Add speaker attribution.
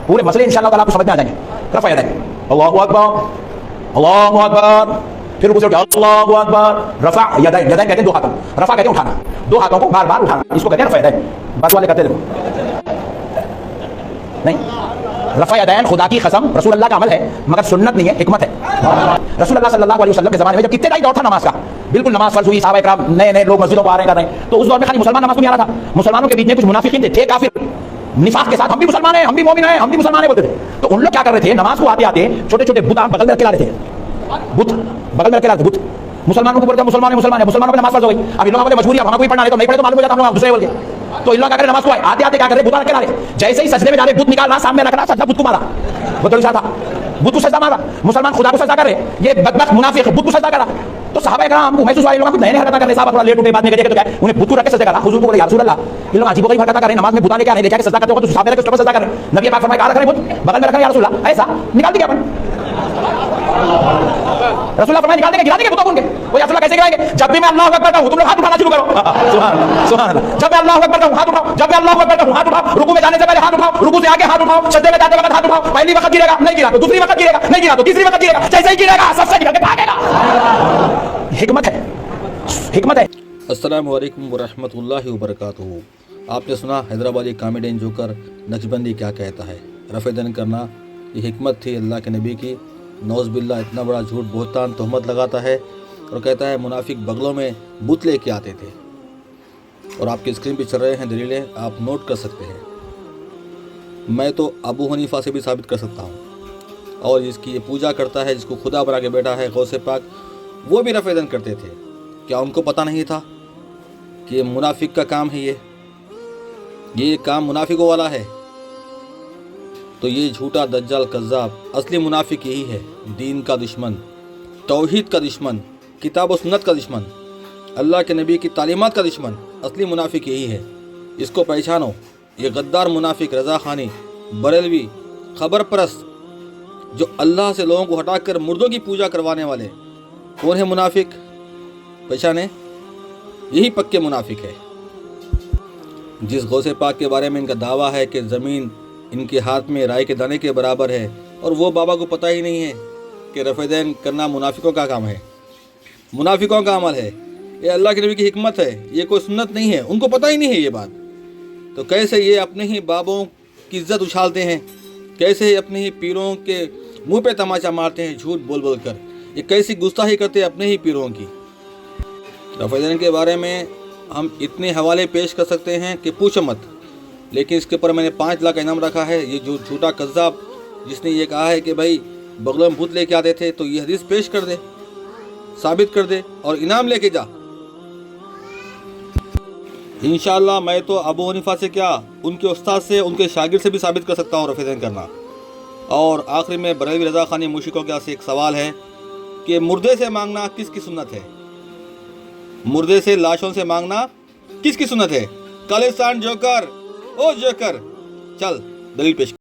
Speaker 1: پورے مسئلے انشاءاللہ تعالیٰ آپ کو سمجھ میں آ جائیں گے. رفع یدین, اللہ اکبر, اللہ اکبر, پھر رکوع سے اٹھ کے اللہ اکبر. رفع یدین, یدین کہتے ہیں دو ہاتھوں, رفع کہتے ہیں اٹھانا, دو ہاتھوں کو بار بار اٹھانا, اس کو کہتے ہیں رفع یدین. بازو والے کرتے دیکھو نہیں. رفع یدین خدا کی قسم رسول اللہ کا عمل ہے مگر سنت نہیں ہے, حکمت ہے. رسول اللہ صلی اللہ علیہ وسلم کے زمانے میں جب ابتدائی دور تھا نماز کا, بالکل نماز فرض ہوئی, صحابہ کرام نئے نئے لوگ مسجدوں کو آ رہے کر رہے ہیں, تو اس دور میں خالی مسلمان نماز کو نہیں آ رہا تھا. مسلمانوں کے بیچ میں کچھ منافقین تھے کافر, نفاق کے ساتھ ہم بھی مسلمان ہیں, ہم بھی مومن ہیں, ہم بھی مسلمان ہیں بولتے تھے. تو ان لوگ کیا کر رہے تھے, نماز کو آتے آتے چھوٹے چھوٹے بت بغل میں رکھ کے لا رہے تھے, بت بغل میں رکھ کے لا رہے تھے. بت مسلمانوں کو بولتے ہیں مسلمان ہے, مسلمانوں پہ نماز فرض ہو گئی. اب ان لوگوں کو مجبوری ہے, ہمیں کوئی پڑھنا ہے تو نہیں پڑھے تو معلوم ہو جاتا ہم دوسرے بول کے. تو ان لوگ کیا کرے, نماز کو آتے آتے کیا کرے, بت رکھ کے لا رہے. جیسے ہی سجدے میں جا رہے, بت نکال رہا, سامنے رکھ رہا, سجدہ بت کو مارا. بت تھا, بت کو سجدہ مارا. مسلمان خدا کو سجدہ کر رہے, یہ بدبخت منافق بت کو سجدہ کرا. تو صحابہ کرام کو محسوس ہوا, لوگ نئے نئے حرکت کر رہے, صحابہ تھوڑا لیٹ اٹھے, بعد میں دیکھے تو کیا انہیں بت کو رکھ کے سجدہ کرا. حضور کو بولے یا رسول اللہ, یہ لوگ عجیب و غریب حرکت کر رہے ہیں, نماز میں بت آنے کیا نہیں دیکھا کہ سجدہ کرتے ہو تو صحابہ کے اوپر سجدہ کر رہے ہیں. نبی پاک فرمایا کہا رکھ رہے بت بغل میں رکھ رہے یا رسول اللہ, ایسا نکال دیا اپن. رسول اللہ فرمایا نکال دیں گے, گرا دیں گے بتوں کے. وہ یا رسول اللہ کیسے گرائیں گے, جب بھی میں اللہ اکبر کہوں تم لوگ ہاتھ اٹھانا شروع کرو. سبحان اللہ, سبحان اللہ. جب میں اللہ اکبر کہوں ہاتھ اٹھاؤ, جب میں اللہ اکبر کہوں ہاتھ اٹھاؤ. رکوع میں جانے سے پہلے ہاتھ اٹھاؤ, رکوع سے آگے ہاتھ اٹھاؤ, سجدے میں جاتے وقت ہاتھ اٹھاؤ. پہلی وقت گرے گا نہیں گرا تو دوسری وقت گرے گا نہیں گرا تو تیسری وقت گرے گا, جیسے ہی گرے گا سب سے نکل کے بھاگے گا. حکمت ہے, حکمت ہے.
Speaker 2: السلام علیکم ورحمۃ اللہ وبرکاتہ. آپ نے سنا حیدرآبادی کامیڈین جوکر نقشبندی کیا کہتا ہے, رفع یدین کرنا یہ حکمت تھی اللہ کے نبی کی. نعوذ باللہ اتنا بڑا جھوٹ بہتان تہمت لگاتا ہے اور کہتا ہے منافق بغلوں میں بت لے کے آتے تھے. اور آپ کی اسکرین پہ چل رہے ہیں دلیلیں, آپ نوٹ کر سکتے ہیں. میں تو ابو حنیفہ سے بھی ثابت کر سکتا ہوں, اور جس کی یہ پوجا کرتا ہے, جس کو خدا بنا کے بیٹھا ہے غوث پاک, وہ بھی رفع یدین کرتے تھے. کیا ان کو پتہ نہیں تھا کہ منافق کا کام ہے, یہ کام منافقوں والا ہے؟ تو یہ جھوٹا دجال کذاب اصلی منافق یہی ہے, دین کا دشمن, توحید کا دشمن, کتاب و سنت کا دشمن, اللہ کے نبی کی تعلیمات کا دشمن. اصلی منافق یہی ہے, اس کو پہچانو. یہ غدار منافق, رضا خانی, بریلوی, خبر پرست, جو اللہ سے لوگوں کو ہٹا کر مردوں کی پوجا کروانے والے, کون ہے منافق؟ پہچانے, یہی پکے منافق ہے. جس غوث پاک کے بارے میں ان کا دعویٰ ہے کہ زمین ان کے ہاتھ میں رائے کے دانے کے برابر ہے, اور وہ بابا کو پتہ ہی نہیں ہے کہ رفع یدین کرنا منافقوں کا کام ہے, منافقوں کا عمل ہے. یہ اللہ کے نبی کی حکمت ہے, یہ کوئی سنت نہیں ہے. ان کو پتہ ہی نہیں ہے یہ بات. تو کیسے یہ اپنے ہی بابوں کی عزت اچھالتے ہیں, کیسے یہ اپنے ہی پیروں کے منہ پہ تماچا مارتے ہیں جھوٹ بول بول کر. یہ کیسی گستاخی کرتے ہیں اپنے ہی پیروں کی. رفع یدین کے بارے میں ہم اتنے حوالے پیش کر سکتے ہیں کہ پوچھو مت, لیکن اس کے اوپر میں نے 5 لاکھ انعام رکھا ہے. یہ جو جھوٹا کذاب جس نے یہ کہا ہے کہ بھائی بغلوں میں بت لے کے آتے تھے, تو یہ حدیث پیش کر دے, ثابت کر دے اور انعام لے کے جا. انشاءاللہ میں تو ابو حنیفہ سے کیا, ان کے استاد سے, ان کے شاگرد سے بھی ثابت کر سکتا ہوں رفع یدین کرنا. اور آخر میں بریلوی رضا خانی مشرکوں کے سے ایک سوال ہے کہ مردے سے مانگنا کس کی سنت ہے؟ مردے سے, لاشوں سے مانگنا کس کی سنت ہے؟ خالصان جوکر, او جوکر, چل دلیل پیش.